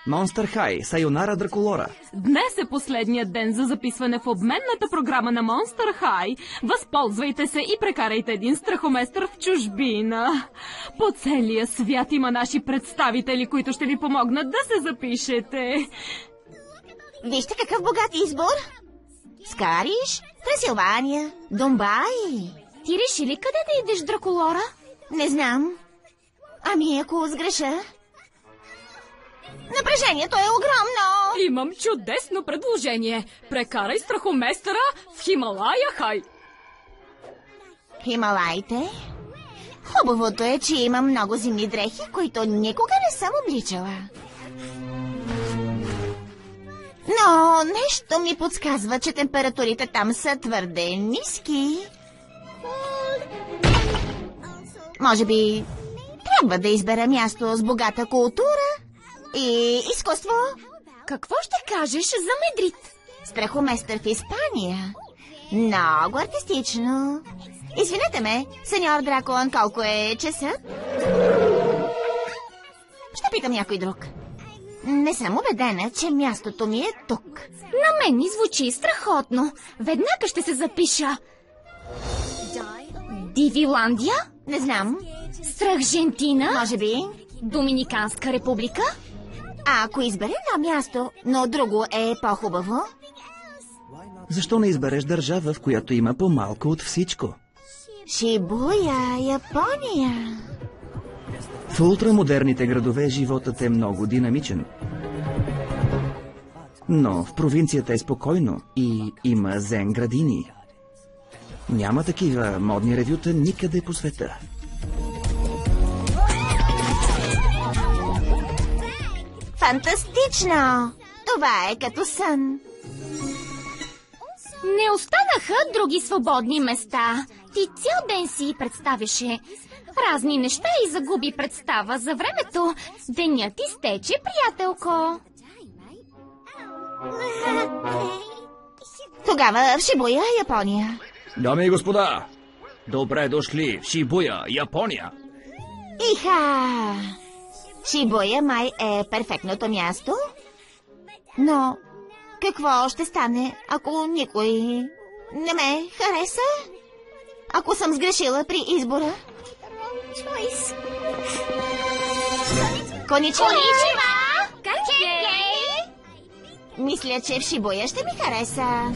Монстър Хай, Сайонара Дракулора. Днес е последният ден за записване в обменната програма на Монстър Хай. Възползвайте се и прекарайте един страхоместър в чужбина. По целия свят има наши представители, които ще ви помогнат да се запишете. Вижте какъв богат избор. Скариш, Трансилвания, Думбай. Ти реши ли къде да идеш, Дракулора? Не знам. Ами ако сгреша? Напрежението е огромно. Имам чудесно предложение. Прекарай страхоместъра в Хималая Хай. Хималайте? Хубавото е, че има много зимни дрехи, които никога не съм обличала. Но нещо ми подсказва, че температурите там са твърде ниски. Може би трябва да избера място с богата култура и изкуство. Какво ще кажеш за Медрид? Страхоместър в Испания. Много артистично. Извинете ме, сеньор Дракон, колко е часът? Ще питам някой друг. Не съм убедена, че мястото ми е тук. На мен ми звучи страхотно. Веднага ще се запиша. Дивиландия? Не знам. Страхжентина? Може би. Доминиканска република? А ако изберем на място, но друго е по-хубаво? Защо не избереш държава, в която има по-малко от всичко? Шибуя, Япония. В ултрамодерните градове животът е много динамичен. Но в провинцията е спокойно и има зен градини. Няма такива модни ревюта никъде по света. Фантастично! Това е като сън. Не останаха други свободни места. Ти цял ден си представяше разни неща и загуби представа за времето. Денят изтече, приятелко. Тогава в Шибуя, Япония. Дами и господа, добре дошли в Шибуя, Япония. Иха! Шибуя май е перфектното място. Но какво ще стане, ако никой не ме хареса? Ако съм сгрешила при избора? Коничева! Мисля, че в Шибуя ще ми хареса.